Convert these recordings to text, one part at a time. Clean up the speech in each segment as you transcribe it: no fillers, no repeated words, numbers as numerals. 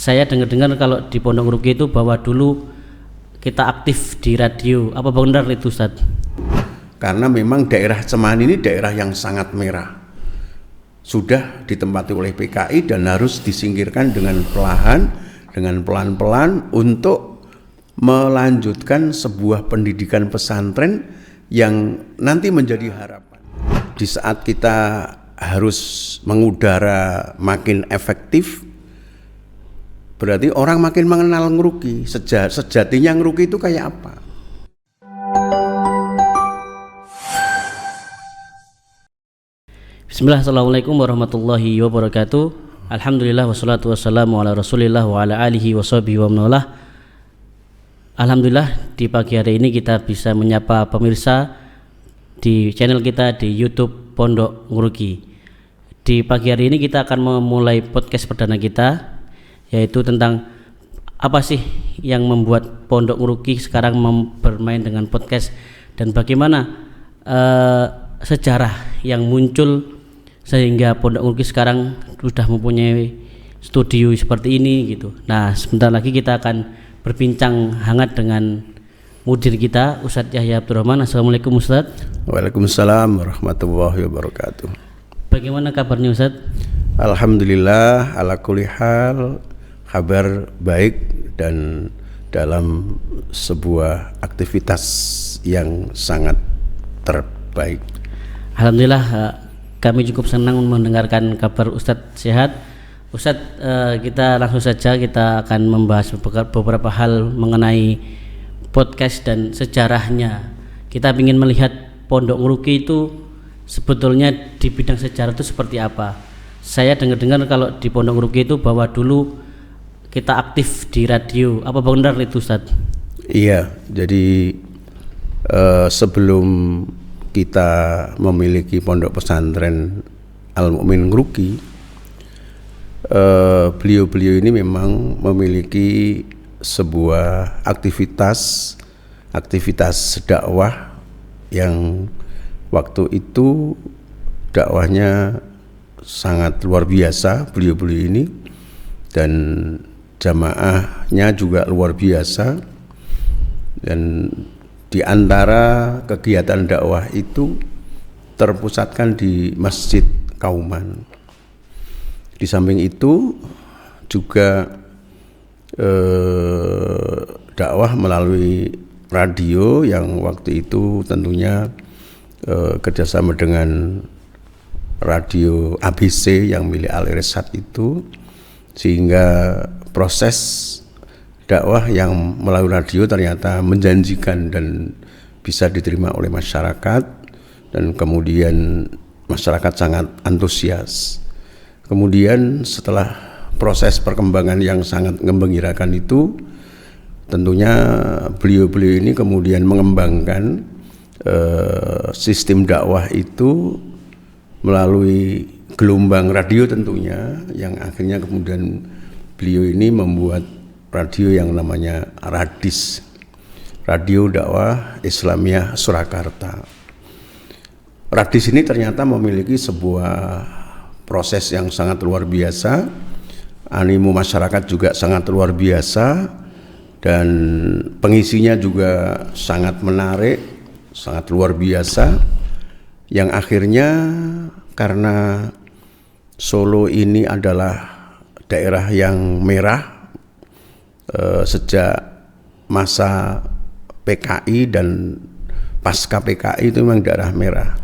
Saya dengar-dengar kalau di Pondok Nguruki itu bahwa dulu kita aktif di radio. Apa benar itu, Ustaz? Karena memang daerah Cemani ini daerah yang sangat merah. Sudah ditempati oleh PKI dan harus disingkirkan dengan perlahan, dengan pelan-pelan untuk melanjutkan sebuah pendidikan pesantren yang nanti menjadi harapan. Di saat kita harus mengudara makin efektif, berarti orang makin mengenal Nguruki. Sejatinya Nguruki itu kayak apa? Bismillah, assalamualaikum warahmatullahi wabarakatuh. Alhamdulillah wassalatu wassalamu ala rasulillah wa ala alihi wa sahbihi wa mawalah. Alhamdulillah di pagi hari ini kita bisa menyapa pemirsa di channel kita di YouTube Pondok Nguruki. Di pagi hari ini kita akan memulai podcast perdana kita, yaitu tentang apa sih yang membuat Pondok Nguruki sekarang bermain dengan podcast dan bagaimana sejarah yang muncul sehingga Pondok Nguruki sekarang sudah mempunyai studio seperti ini gitu. Nah, sebentar lagi kita akan berbincang hangat dengan mudir kita, Ustadz Yahya Abdurrahman. Assalamualaikum Ustadz. Waalaikumsalam warahmatullahi wabarakatuh. Bagaimana kabarnya Ustadz? Alhamdulillah ala kulli hal, kabar baik dan dalam sebuah aktivitas yang sangat terbaik. Alhamdulillah, kami cukup senang mendengarkan kabar Ustadz sehat. Ustadz, kita langsung saja kita akan membahas beberapa hal mengenai podcast dan sejarahnya. Kita ingin melihat Pondok Nguruki itu sebetulnya di bidang sejarah itu seperti apa. Saya dengar-dengar kalau di Pondok Nguruki itu bahwa dulu kita aktif di radio. Apa benar itu, Ustadz? Iya, jadi sebelum kita memiliki pondok pesantren Al-Mu'min Nguruki, beliau-beliau ini memang memiliki sebuah aktivitas dakwah yang waktu itu dakwahnya sangat luar biasa beliau-beliau ini, dan jamaahnya juga luar biasa. Dan di antara kegiatan dakwah itu terpusatkan di Masjid Kauman. Di samping itu juga dakwah melalui radio yang waktu itu tentunya kerjasama dengan radio ABC yang milik Al Irsyad itu, sehingga proses dakwah yang melalui radio ternyata menjanjikan dan bisa diterima oleh masyarakat, dan kemudian masyarakat sangat antusias. Kemudian setelah proses perkembangan yang sangat menggembirakan itu, tentunya beliau-beliau ini kemudian mengembangkan sistem dakwah itu melalui gelombang radio tentunya, yang akhirnya kemudian beliau ini membuat radio yang namanya RADIS, Radio Dakwah Islamiyah Surakarta. RADIS ini ternyata memiliki sebuah proses yang sangat luar biasa, animo masyarakat juga sangat luar biasa, dan pengisinya juga sangat menarik, sangat luar biasa, yang akhirnya karena Solo ini adalah daerah yang merah sejak masa PKI dan pasca PKI itu memang daerah merah,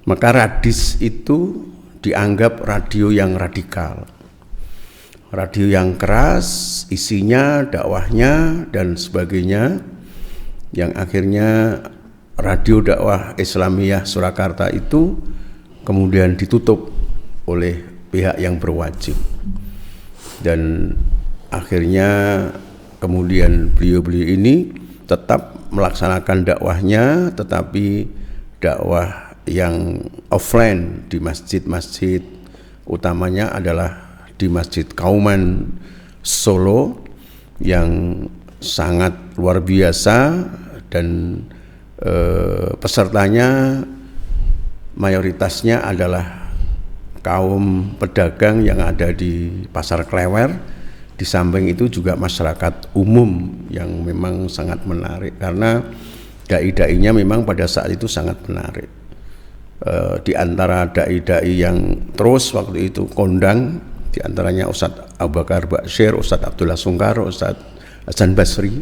maka RADIS itu dianggap radio yang radikal, radio yang keras isinya, dakwahnya dan sebagainya, yang akhirnya Radio Dakwah Islamiyah Surakarta itu kemudian ditutup oleh pihak yang berwajib, dan akhirnya kemudian beliau-beliau ini tetap melaksanakan dakwahnya, tetapi dakwah yang offline di masjid-masjid, utamanya adalah di Masjid Kauman Solo yang sangat luar biasa, dan pesertanya mayoritasnya adalah kaum pedagang yang ada di Pasar Klewer Di samping itu juga masyarakat umum yang memang sangat menarik, karena dai-dainya memang pada saat itu sangat menarik. Di antara dai-dai yang terus waktu itu kondang, di antaranya Ustadz Abu Bakar Ba'asyir, Ustadz Abdullah Sungkar, Ustadz Hasan Basri,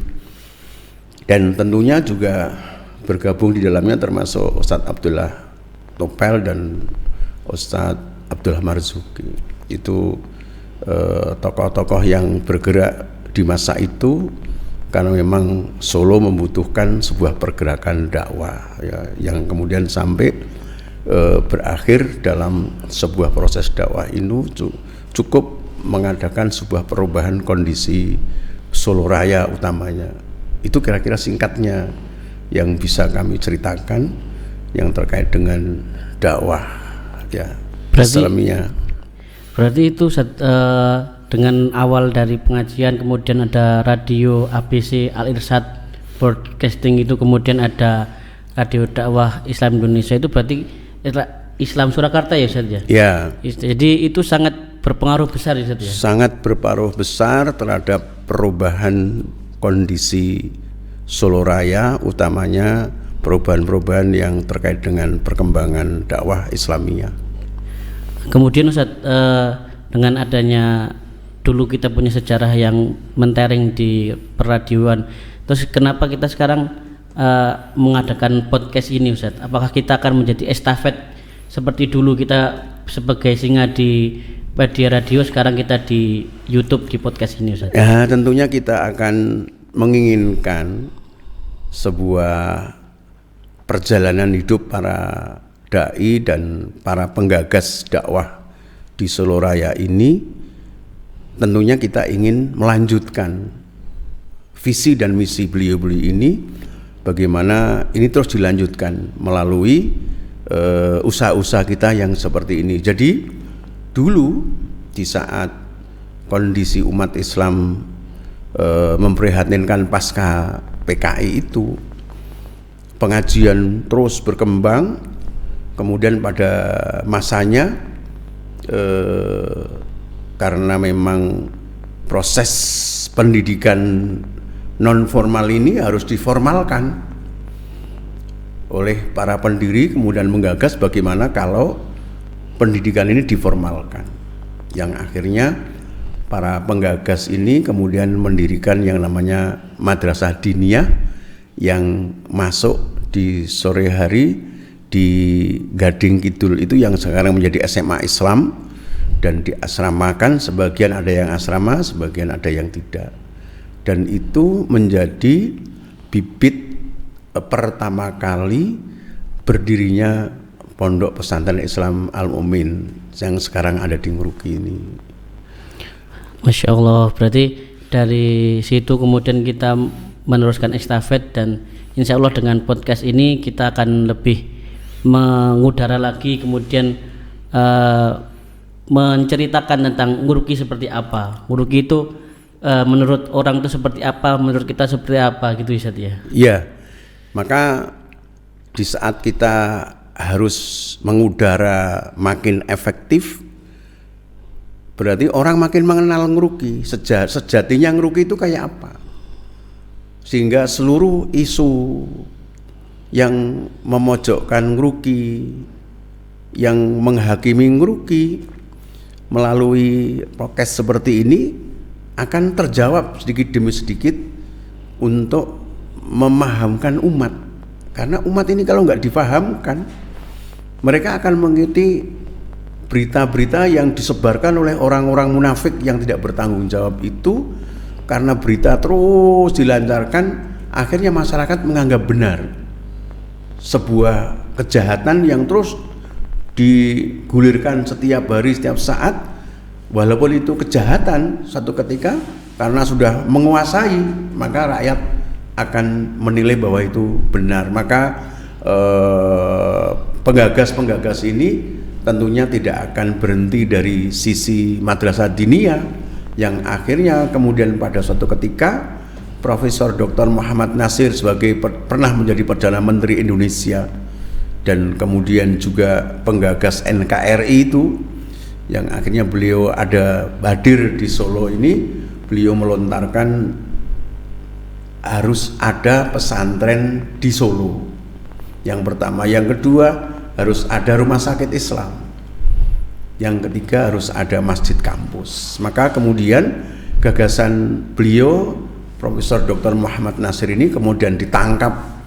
dan tentunya juga bergabung di dalamnya termasuk Ustadz Abdullah Topel dan Ustadz Abdullah Marzuki. Itu tokoh-tokoh yang bergerak di masa itu, karena memang Solo membutuhkan sebuah pergerakan dakwah ya, yang kemudian sampai berakhir dalam sebuah proses dakwah ini cukup mengadakan sebuah perubahan kondisi Solo Raya utamanya. Itu kira-kira singkatnya yang bisa kami ceritakan yang terkait dengan dakwah ya Islamiyah. Berarti itu dengan awal dari pengajian, kemudian ada radio ABC Al-Irsyad broadcasting, itu kemudian ada radio dakwah Islam Indonesia, itu berarti Islam Surakarta ya Ustaz ya? Ya. Jadi itu sangat berpengaruh besar ya Ustaz ya? Sangat berpengaruh besar terhadap perubahan kondisi Solo Raya, utamanya perubahan-perubahan yang terkait dengan perkembangan dakwah Islamiyah. Kemudian Ustaz, dengan adanya dulu kita punya sejarah yang mentereng di peradioan, terus kenapa kita sekarang mengadakan podcast ini Ustaz? Apakah kita akan menjadi estafet seperti dulu kita sebagai singa di media radio, sekarang kita di YouTube di podcast ini Ustaz? Ya, tentunya kita akan menginginkan sebuah perjalanan hidup para dai dan para penggagas dakwah di Solo Raya ini. Tentunya kita ingin melanjutkan visi dan misi beliau-beliau ini, bagaimana ini terus dilanjutkan melalui usaha-usaha kita yang seperti ini. Jadi dulu di saat kondisi umat Islam memprihatinkan pasca PKI itu, pengajian terus berkembang. Kemudian pada masanya karena memang proses pendidikan non formal ini harus diformalkan oleh para pendiri, kemudian menggagas bagaimana kalau pendidikan ini diformalkan, yang akhirnya para penggagas ini kemudian mendirikan yang namanya Madrasah Diniyah yang masuk di sore hari di Gading Kidul itu, yang sekarang menjadi SMA Islam, dan diasramakan, sebagian ada yang asrama, sebagian ada yang tidak, dan itu menjadi bibit pertama kali berdirinya Pondok Pesantren Islam Al-Mu'min yang sekarang ada di Ngeruki ini. Masya Allah, berarti dari situ kemudian kita meneruskan estafet, dan insya Allah dengan podcast ini kita akan lebih mengudara lagi, kemudian menceritakan tentang Nguruki seperti apa, Nguruki itu menurut orang itu seperti apa, menurut kita seperti apa, gitu Ustaz ya. Iya, maka di saat kita harus mengudara makin efektif, berarti orang makin mengenal Nguruki, sejatinya Nguruki itu kayak apa, sehingga seluruh isu yang memojokkan Nguruki, yang menghakimi Nguruki melalui podcast seperti ini akan terjawab sedikit demi sedikit untuk memahamkan umat. Karena umat ini kalau nggak difahamkan, mereka akan mengikuti berita-berita yang disebarkan oleh orang-orang munafik yang tidak bertanggung jawab itu. Karena berita terus dilancarkan, akhirnya masyarakat menganggap benar sebuah kejahatan yang terus digulirkan setiap hari, setiap saat, walaupun itu kejahatan, satu ketika karena sudah menguasai, maka rakyat akan menilai bahwa itu benar. Maka penggagas-penggagas ini tentunya tidak akan berhenti dari sisi Madrasah Diniyah, yang akhirnya kemudian pada suatu ketika Profesor Dr. Muhammad Nasir sebagai pernah menjadi Perdana Menteri Indonesia dan kemudian juga penggagas NKRI itu, yang akhirnya beliau ada hadir di Solo ini beliau melontarkan harus ada pesantren di Solo. Yang pertama, yang kedua harus ada rumah sakit Islam. Yang ketiga harus ada masjid kampus. Maka kemudian gagasan beliau Profesor Dr. Muhammad Nasir ini kemudian ditangkap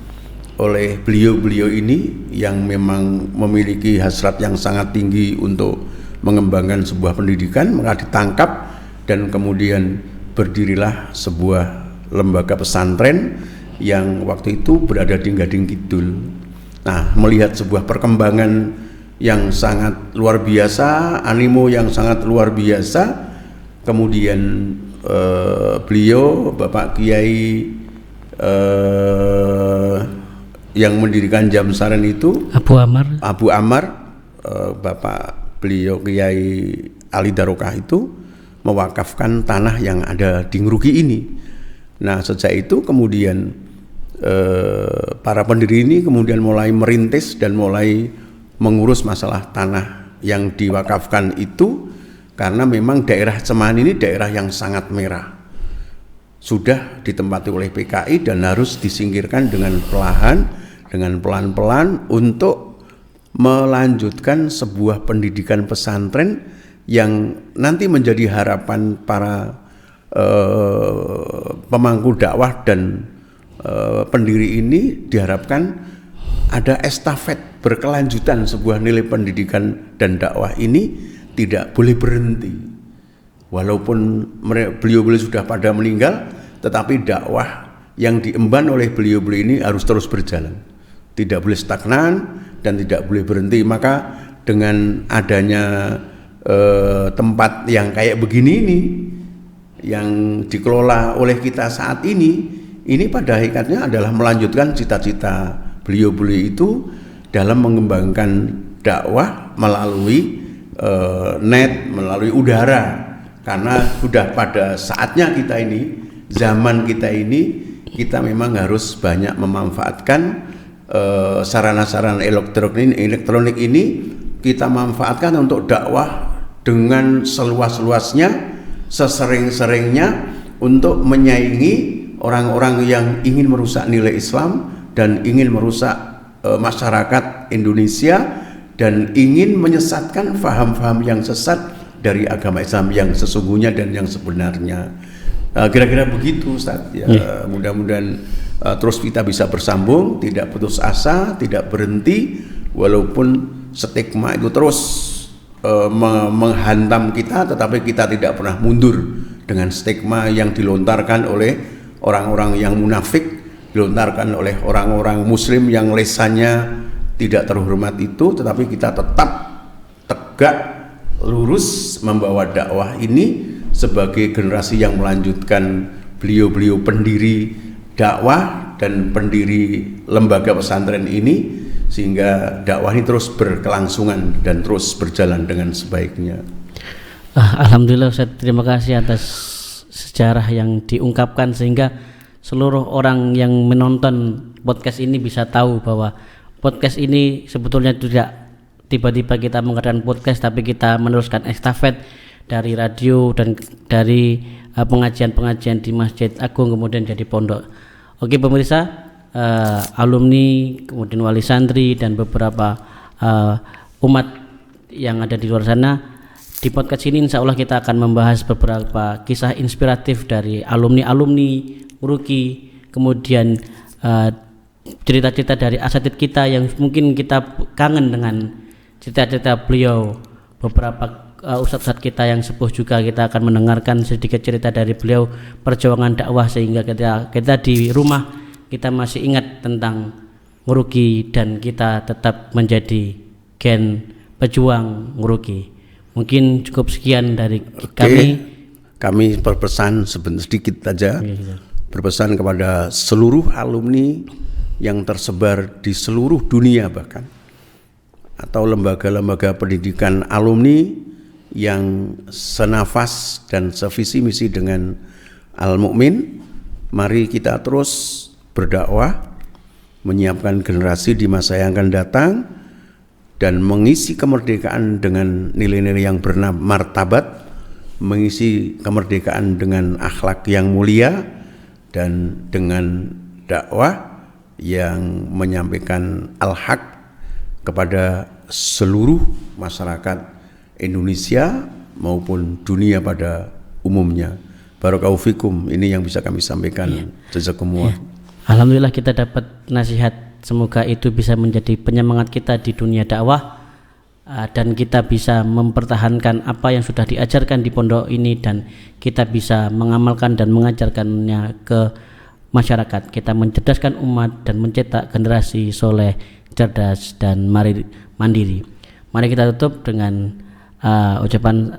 oleh beliau-beliau ini yang memang memiliki hasrat yang sangat tinggi untuk mengembangkan sebuah pendidikan, maka ditangkap dan kemudian berdirilah sebuah lembaga pesantren yang waktu itu berada di Gading Kidul. Nah, melihat sebuah perkembangan yang sangat luar biasa, animo yang sangat luar biasa, kemudian beliau Bapak Kiai yang mendirikan Jamsaran itu Abu Amar, Bapak beliau Kiai Ali Darokah itu mewakafkan tanah yang ada di Ngeruki ini. Nah, sejak itu kemudian para pendiri ini kemudian mulai merintis dan mulai mengurus masalah tanah yang diwakafkan itu, karena memang daerah Cemahan ini daerah yang sangat merah, sudah ditempati oleh PKI dan harus disingkirkan dengan pelan-pelan untuk melanjutkan sebuah pendidikan pesantren yang nanti menjadi harapan para pemangku dakwah dan pendiri ini. Diharapkan ada estafet berkelanjutan, sebuah nilai pendidikan dan dakwah ini tidak boleh berhenti. Walaupun beliau-beliau sudah pada meninggal, tetapi dakwah yang diemban oleh beliau-beliau ini harus terus berjalan, tidak boleh stagnan dan tidak boleh berhenti. Maka dengan adanya tempat yang kayak begini ini yang dikelola oleh kita saat ini pada hakikatnya adalah melanjutkan cita-cita beliau-beliau itu dalam mengembangkan dakwah melalui net, melalui udara. Karena sudah pada saatnya kita ini, zaman kita ini, kita memang harus banyak memanfaatkan sarana-sarana elektronik ini, kita manfaatkan untuk dakwah dengan seluas-luasnya, sesering-seringnya, untuk menyaingi orang-orang yang ingin merusak nilai Islam dan ingin merusak masyarakat Indonesia dan ingin menyesatkan faham-faham yang sesat dari agama Islam yang sesungguhnya dan yang sebenarnya. Kira-kira begitu, Ustaz. Ya, mudah-mudahan terus kita bisa bersambung, tidak putus asa, tidak berhenti, walaupun stigma itu terus menghantam kita, tetapi kita tidak pernah mundur dengan stigma yang dilontarkan oleh orang-orang yang munafik, dilontarkan oleh orang-orang muslim yang lesannya tidak terhormat itu, tetapi kita tetap tegak lurus membawa dakwah ini sebagai generasi yang melanjutkan beliau-beliau pendiri dakwah dan pendiri lembaga pesantren ini, sehingga dakwah ini terus berkelangsungan dan terus berjalan dengan sebaiknya. Alhamdulillah Ustaz, terima kasih atas sejarah yang diungkapkan sehingga seluruh orang yang menonton podcast ini bisa tahu bahwa podcast ini sebetulnya tidak tiba-tiba kita mengadakan podcast, tapi kita meneruskan estafet dari radio dan dari pengajian-pengajian di Masjid Agung kemudian jadi pondok. Oke pemirsa, alumni, kemudian wali santri dan beberapa umat yang ada di luar sana, di podcast ini insya Allah kita akan membahas beberapa kisah inspiratif dari alumni-alumni Ngeruki, kemudian cerita-cerita dari asatidz kita yang mungkin kita kangen dengan cerita-cerita beliau. Beberapa ustadz-ustadz kita yang sepuh juga kita akan mendengarkan sedikit cerita dari beliau, perjuangan dakwah, sehingga kita di rumah kita masih ingat tentang Ngeruki dan kita tetap menjadi gen pejuang Ngeruki. Mungkin cukup sekian dari kami berpesan sedikit saja, berpesan kepada seluruh alumni yang tersebar di seluruh dunia, bahkan atau lembaga-lembaga pendidikan alumni yang senafas dan sevisi misi dengan Al-Mu'min. Mari kita terus berdakwah, menyiapkan generasi di masa yang akan datang, dan mengisi kemerdekaan dengan nilai-nilai yang bermartabat, mengisi kemerdekaan dengan akhlak yang mulia dan dengan dakwah yang menyampaikan al-haq kepada seluruh masyarakat Indonesia maupun dunia pada umumnya. Barakallahu fikum, ini yang bisa kami sampaikan. Jazakumullah. Alhamdulillah kita dapat nasihat, semoga itu bisa menjadi penyemangat kita di dunia dakwah, dan kita bisa mempertahankan apa yang sudah diajarkan di pondok ini dan kita bisa mengamalkan dan mengajarkannya ke masyarakat. Kita mencerdaskan umat dan mencetak generasi soleh, cerdas dan mandiri. Mari kita tutup dengan ucapan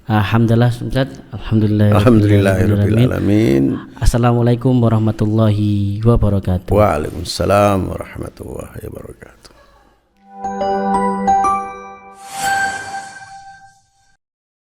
alhamdulillah Ustaz. Alhamdulillahirabbil. Assalamualaikum warahmatullahi wabarakatuh. Waalaikumsalam warahmatullahi wabarakatuh.